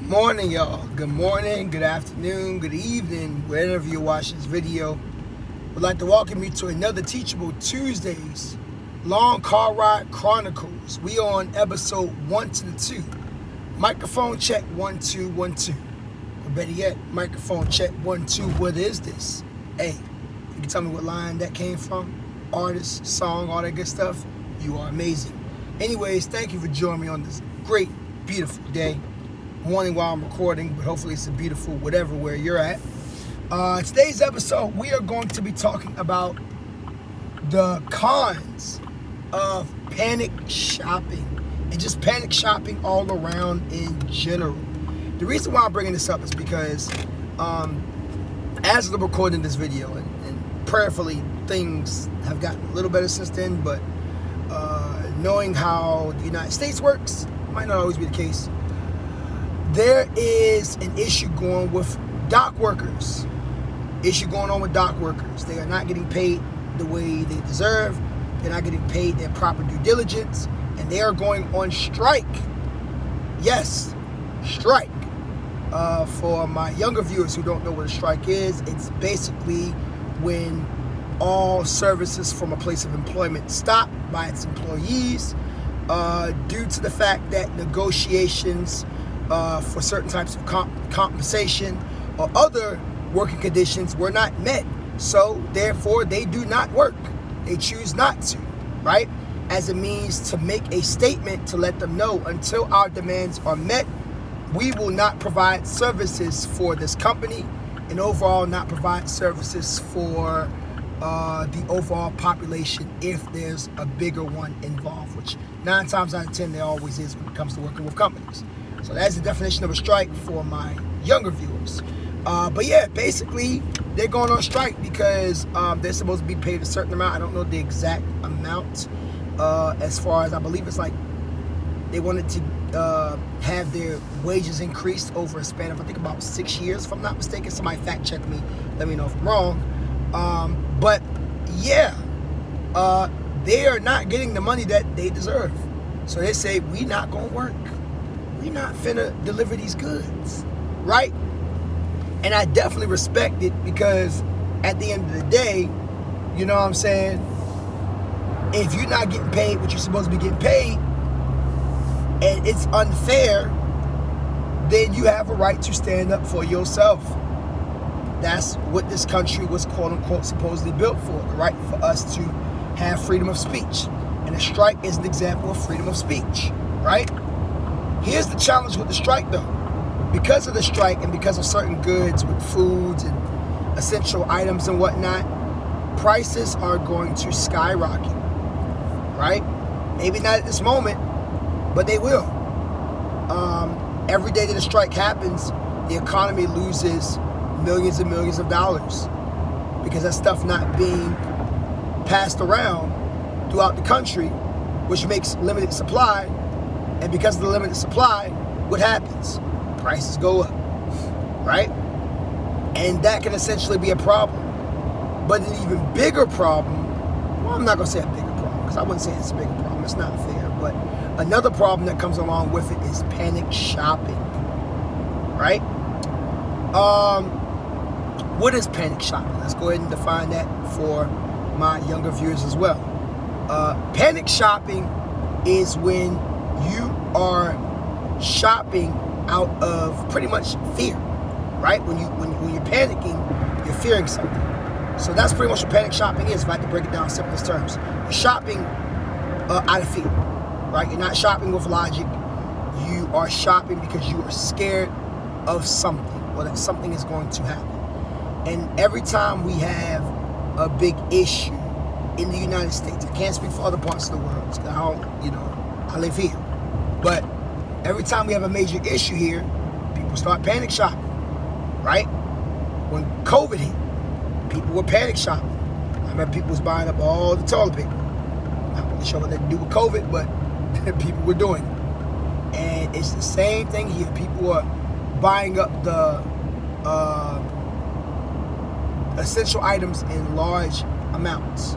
Morning, y'all. Good morning, good afternoon, good evening, wherever you watch this video. Would like to welcome you to another Teachable Tuesdays Long Car Ride Chronicles. We on episode 1 to the 2. Microphone check 1 2 1 2. Or better yet, microphone check 1 2. What is this? Hey, you can tell me what line that came from? Artist, song, all that good stuff. You are amazing. Anyways, thank you for joining me on this great, beautiful day. Morning while I'm recording, but hopefully it's a beautiful whatever where you're at. Today's episode, we are going to be talking about the cons of panic shopping and just panic shopping all around in general. The reason why I'm bringing this up is because as I'm recording this video, and prayerfully things have gotten a little better since then, but knowing how the United States works might not always be the case. There is an issue going with dock workers. Issue going on with dock workers. They are not getting paid the way they deserve. They're not getting paid their proper due diligence. And they are going on strike. Yes, strike. For my younger viewers who don't know what a strike is, it's basically when all services from a place of employment stop by its employees due to the fact that negotiations for certain types of compensation or other working conditions were not met. So therefore they do not work. They choose not to, right? As a means to make a statement to let them know until our demands are met, we will not provide services for this company and overall not provide services for the overall population if there's a bigger one involved, which 9 times out of 10 there always is when it comes to working with companies. So that's the definition of a strike for my younger viewers. But yeah, basically, they're going on strike because they're supposed to be paid a certain amount. I don't know the exact amount as far as I believe it's like they wanted to have their wages increased over a span of, I think, about 6 years, if I'm not mistaken. Somebody fact check me, let me know if I'm wrong. But yeah, they are not getting the money that they deserve. So they say, we not going to work. We not finna deliver these goods, right? And I definitely respect it because at the end of the day, you know what I'm saying? If you're not getting paid what you're supposed to be getting paid, and it's unfair, then you have a right to stand up for yourself. That's what this country was quote unquote supposedly built for, the right for us to have freedom of speech. And a strike is an example of freedom of speech, right? Here's the challenge with the strike though. Because of the strike and because of certain goods with foods and essential items and whatnot, prices are going to skyrocket, right? Maybe not at this moment, but they will. Every day that a strike happens, the economy loses millions and millions of dollars because that stuff not being passed around throughout the country, which makes limited supply. And because of the limited supply, what happens? Prices go up, right? And that can essentially be a problem. But an even bigger problem, well, I'm not going to say a bigger problem because I wouldn't say it's a bigger problem. It's not fair. But another problem that comes along with it is panic shopping, right? What is panic shopping? Let's go ahead and define that for my younger viewers as well. Panic shopping is when you are shopping out of pretty much fear, right? When you're panicking, you're fearing something. So that's pretty much what panic shopping is, if I had to break it down in simplest terms. You're shopping out of fear, right? You're not shopping with logic. You are shopping because you are scared of something, or that something is going to happen. And every time we have a big issue in the United States, I can't speak for other parts of the world because I live here. But every time we have a major issue here, people start panic shopping, right? When COVID hit, people were panic shopping. I remember people was buying up all the toilet paper. Not really sure what they do with COVID, but people were doing it. And it's the same thing here. People are buying up the essential items in large amounts,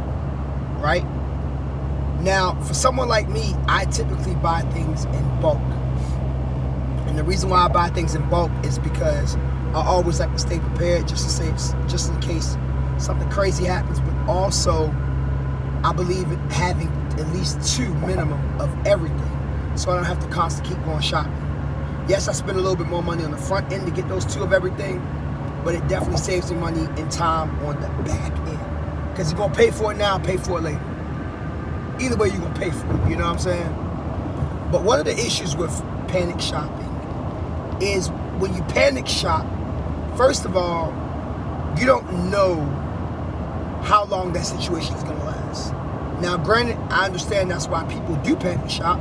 right? Now, for someone like me, I typically buy things in bulk. And the reason why I buy things in bulk is because I always like to stay prepared just in case something crazy happens. But also, I believe in having at least 2 minimum of everything, so I don't have to constantly keep going shopping. Yes, I spend a little bit more money on the front end to get those 2 of everything, but it definitely saves me money and time on the back end. Because you're going to pay for it now, pay for it later. Either way, you're going to pay for it, you know what I'm saying? But one of the issues with panic shopping is when you panic shop, first of all, you don't know how long that situation is going to last. Now, granted, I understand that's why people do panic shop,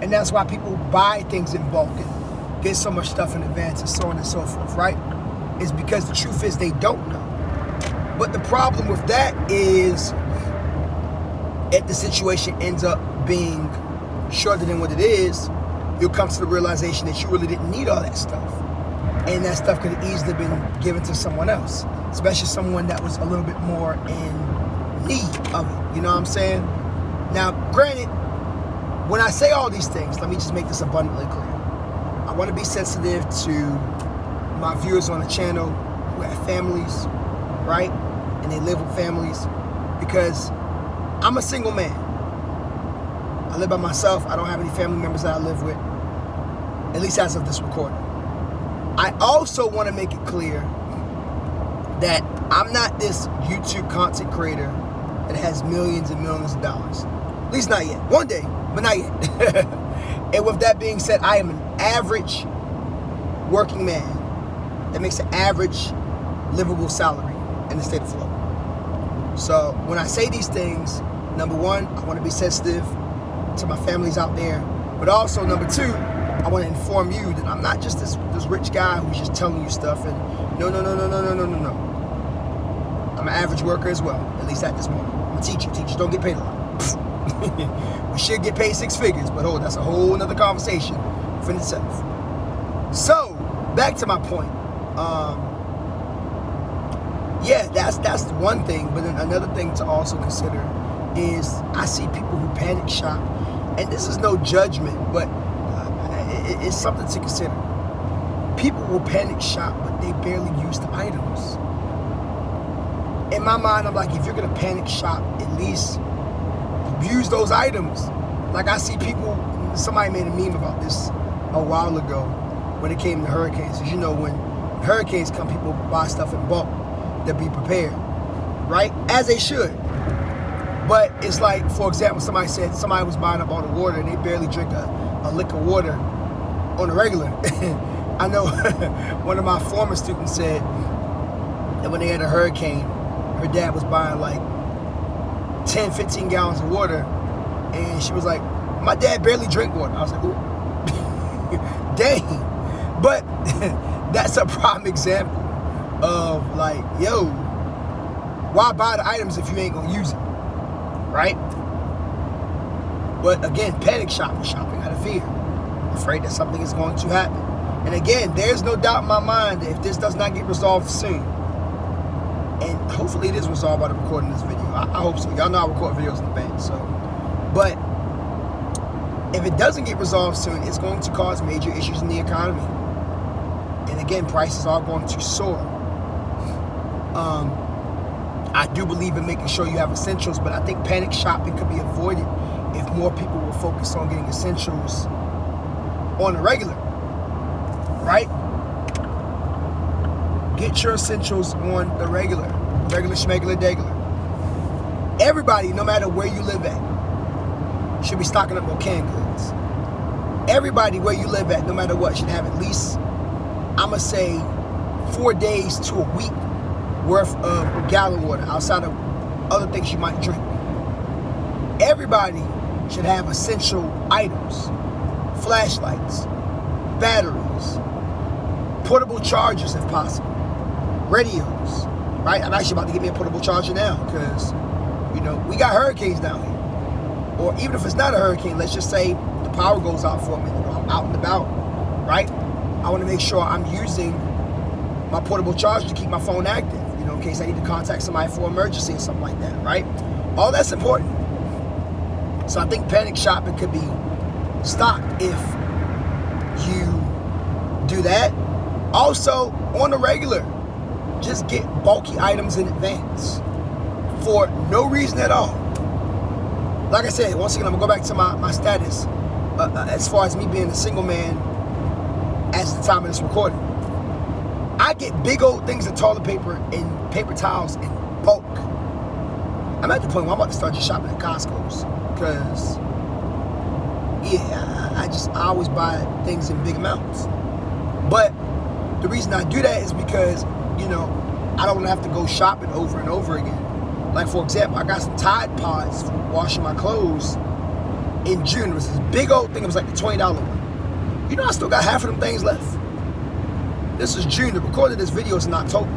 and that's why people buy things in bulk and get so much stuff in advance and so on and so forth, right? It's because the truth is they don't know. But the problem with that is if the situation ends up being shorter than what it is, you'll come to the realization that you really didn't need all that stuff. And that stuff could have easily been given to someone else, especially someone that was a little bit more in need of it. You know what I'm saying? Now, granted, when I say all these things, let me just make this abundantly clear. I want to be sensitive to my viewers on the channel who have families, right? And they live with families, because I'm a single man. I live by myself. I don't have any family members that I live with, at least as of this recording. I also want to make it clear that I'm not this YouTube content creator that has millions and millions of dollars. At least not yet. One day, but not yet. And with that being said, I am an average working man that makes an average livable salary in the state of Florida. So when I say these things, number one, I want to be sensitive to my families out there. But also, number two, I want to inform you that I'm not just this rich guy who's just telling you stuff. And no. I'm an average worker as well, at least at this moment. I'm a teacher. Teachers don't get paid a lot. We should get paid 6 figures, but that's a whole nother conversation for itself. So, back to my point. Yeah, that's one thing, but then another thing to also consider is I see people who panic shop, and this is no judgment, but it's something to consider. People will panic shop, but they barely use the items. In my mind, I'm like, if you're gonna panic shop, at least use those items. Like, I see people, somebody made a meme about this a while ago when it came to hurricanes. As you know, when hurricanes come, people buy stuff in bulk to be prepared, right? As they should. But it's like, for example, somebody said somebody was buying up all the water and they barely drink a lick of water on a regular. I know one of my former students said that when they had a hurricane, her dad was buying like 10, 15 gallons of water, and she was like, my dad barely drink water. I was like, ooh. Dang. But that's a prime example of like, yo, why buy the items if you ain't gonna use it, right? But again, panic shopping out of fear, afraid that something is going to happen. And again, there's no doubt in my mind that if this does not get resolved soon, and hopefully it is resolved by the recording of this video. I hope so. Y'all know I record videos in advance, so. But if it doesn't get resolved soon, it's going to cause major issues in the economy. And again, prices are going to soar. I do believe in making sure you have essentials, but I think panic shopping could be avoided if more people will focus on getting essentials on a regular, right? Get your essentials on the regular schmegular degular. Everybody, no matter where you live at, should be stocking up on canned goods. Everybody where you live at, no matter what, should have at least, I'ma say, 4 days to a week worth of gallon water outside of other things you might drink. Everybody should have essential items: flashlights, batteries, portable chargers if possible, radios, right? I'm actually about to get me a portable charger now because, you know, we got hurricanes down here. Or even if it's not a hurricane, let's just say the power goes out for a minute or I'm out and about, right? I want to make sure I'm using my portable charger to keep my phone active, you know, in case I need to contact somebody for emergency or something like that, right? All that's important. So I think panic shopping could be stopped if you do that. Also, on the regular, just get bulky items in advance for no reason at all. Like I said, once again, I'm going to go back to my status as far as me being a single man as the time of this recording. I get big old things of toilet paper and paper towels in bulk. I'm at the point where I'm about to start just shopping at Costco's because, yeah, I always buy things in big amounts. But the reason I do that is because, I don't have to go shopping over and over again. Like, for example, I got some Tide Pods for washing my clothes in June. It was this big old thing. It was like the $20 one. I still got half of them things left. This is June. The recording of this video is in October.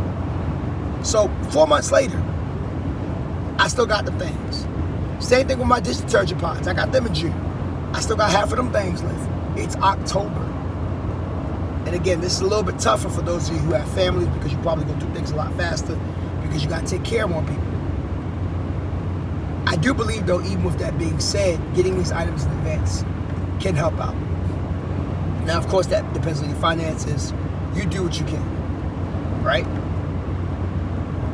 So 4 months later, I still got the things. Same thing with my dish detergent pods. I got them in June. I still got half of them things left. It's October. And again, this is a little bit tougher for those of you who have families because you probably go through things a lot faster because you got to take care of more people. I do believe, though, even with that being said, getting these items in advance can help out. Now, of course, that depends on your finances. You do what you can, right?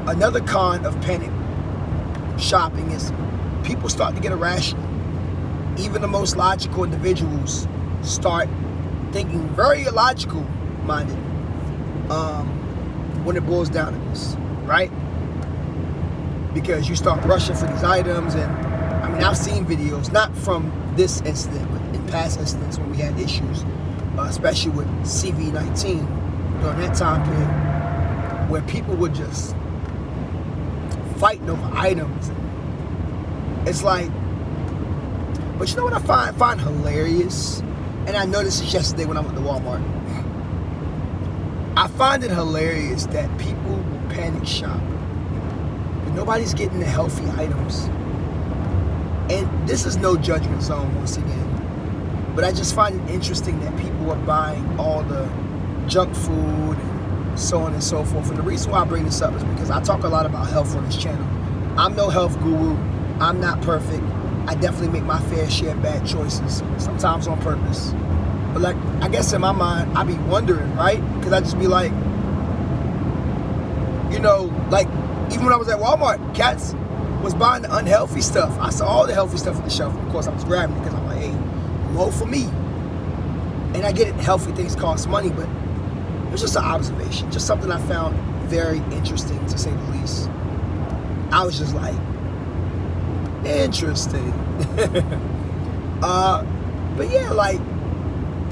Another con of panic shopping is people start to get irrational. Even the most logical individuals start thinking very illogical minded when it boils down to this, right? Because you start rushing for these items, and I've seen videos, not from this incident, but in past incidents when we had issues, especially with CV-19 during that time period, where people would just fighting over items. It's like, but you know what I find hilarious? And I noticed this yesterday when I went to Walmart. I find it hilarious that people will panic shop, but nobody's getting the healthy items. And this is no judgment zone once again, but I just find it interesting that people are buying all the junk food and so on and so forth. And the reason why I bring this up is because I talk a lot about health on this channel. I'm no health guru. I'm not perfect. I definitely make my fair share of bad choices, sometimes on purpose. But like, I guess in my mind, I be wondering, right? Because I just be like, like, even when I was at Walmart, cats was buying the unhealthy stuff. I saw all the healthy stuff on the shelf. Of course, I was grabbing it because I'm like, hey, more for me. And I get it, healthy things cost money, but it was just an observation, just something I found very interesting, to say the least. I was just like, interesting. But yeah, like,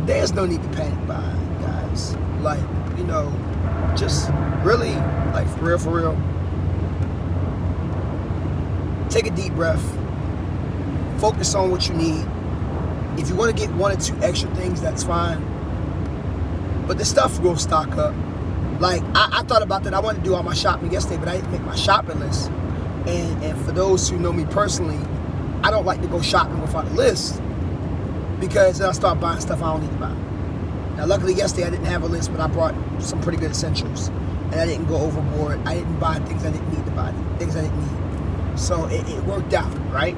there's no need to panic buy, guys. Like, just really, like, for real, take a deep breath, focus on what you need. If you want to get 1 or 2 extra things, that's fine, but the stuff will stock up. Like, I thought about that. I wanted to do all my shopping yesterday, but I didn't make my shopping list. And for those who know me personally, I don't like to go shopping without a list, because then I start buying stuff I don't need to buy. Now, luckily yesterday I didn't have a list, but I brought some pretty good essentials, and I didn't go overboard. I didn't buy things I didn't need to buy, things I didn't need. So it worked out, right?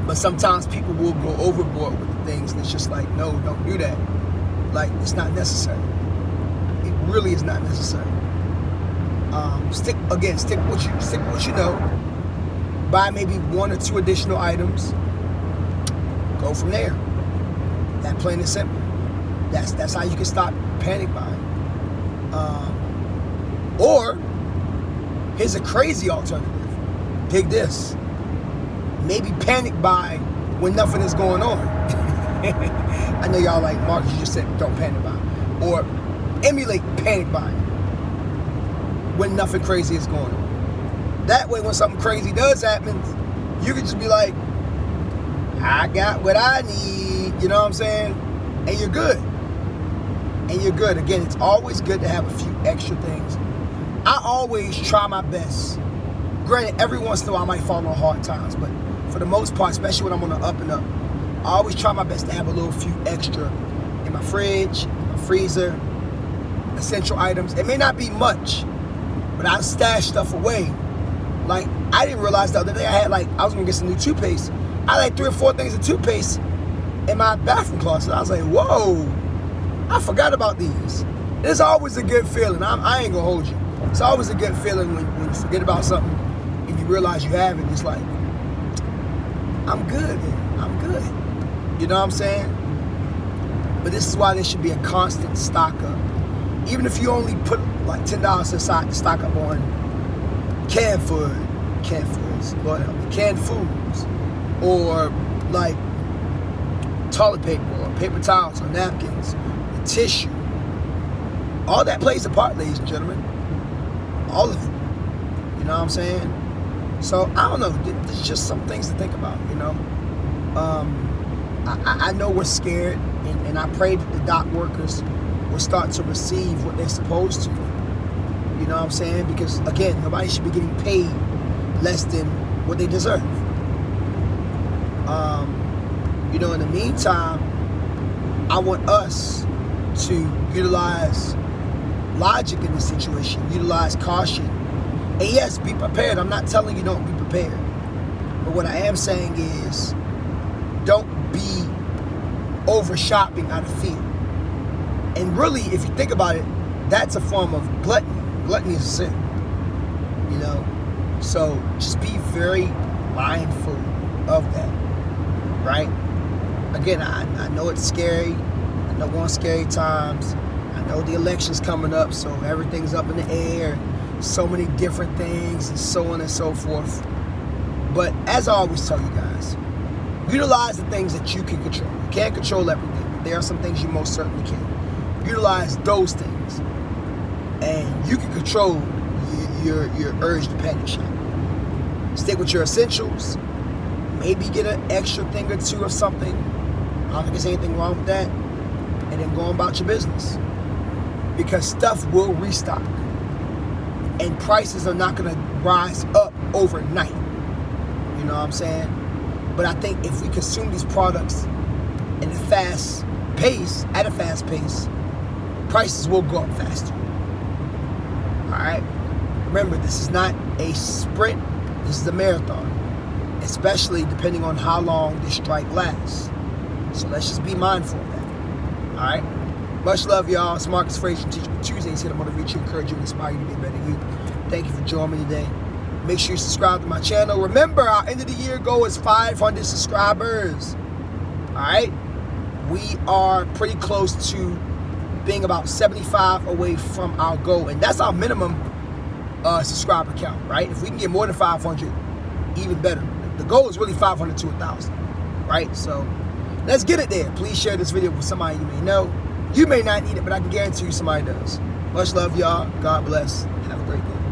But sometimes people will go overboard with the things, and it's just like, no, don't do that. Like, it's not necessary. It really is not necessary. Stick with what you know. Buy maybe 1 or 2 additional items. Go from there. That plain and simple. That's how you can stop panic buying. Or here's a crazy alternative. Dig this. Maybe panic buy when nothing is going on. I know y'all like, Marcus, you just said don't panic buy. Or emulate panic buying when nothing crazy is going on. That way, when something crazy does happen, you can just be like, I got what I need, you know what I'm saying? And you're good. Again, it's always good to have a few extra things. I always try my best. Granted, every once in a while I might fall on hard times, but for the most part, especially when I'm on the up and up, I always try my best to have a little few extra in my fridge, my freezer, essential items. It may not be much, but I stash stuff away. Like, I didn't realize the other day I was gonna get some new toothpaste. I had like 3 or 4 things of toothpaste in my bathroom closet. I was like, whoa, I forgot about these. It's always a good feeling. I ain't gonna hold you. It's always a good feeling when you forget about something and you realize you have it. It's like, I'm good, man. I'm good. You know what I'm saying? But this is why there should be a constant stock up. Even if you only put like $10 aside to stock up on canned foods, Lord help me, canned foods, or like toilet paper or paper towels or napkins, or tissue. All that plays a part, ladies and gentlemen. All of it. You know what I'm saying? So I don't know. There's just some things to think about, you know. I know we're scared, and I pray that the dock workers will start to receive what they're supposed to. You know what I'm saying? Because again, nobody should be getting paid less than what they deserve. You know, in the meantime, I want us to utilize logic in this situation, utilize caution, and yes, be prepared. I'm not telling you don't be prepared, but what I am saying is don't be over shopping out of fear. And really, if you think about it, that's a form of gluttony. Gluttony is a sin, you know. So just be very mindful of that, right? Again, I know it's scary. I know we're on scary times. I know the election's coming up, so everything's up in the air. So many different things and so on and so forth. But as I always tell you guys, utilize the things that you can control. You can't control everything, but there are some things you most certainly can. Utilize those things, and you can control your urge to panic shop. Stick with your essentials. Maybe get an extra thing or two of something. I don't think there's anything wrong with that. And then go about your business. Because stuff will restock. And prices are not going to rise up overnight. You know what I'm saying? But I think if we consume these products at a fast pace, prices will go up faster. Alright? Remember, this is not a sprint, this is a marathon. Especially depending on how long this strike lasts. So let's just be mindful of that. Alright? Much love, y'all. It's Marcus Frazier from Teachable Tuesdays, here to motivate you, encourage you, inspire you to be a better you. Thank you for joining me today. Make sure you subscribe to my channel. Remember, our end of the year goal is 500 subscribers. Alright? We are pretty close to being about 75 away from our goal. And that's our minimum subscriber count, right? If we can get more than 500, even better. The goal is really 500 to 1,000, right? So let's get it there. Please share this video with somebody you may know. You may not need it, but I can guarantee you somebody does. Much love, y'all. God bless. Have a great day.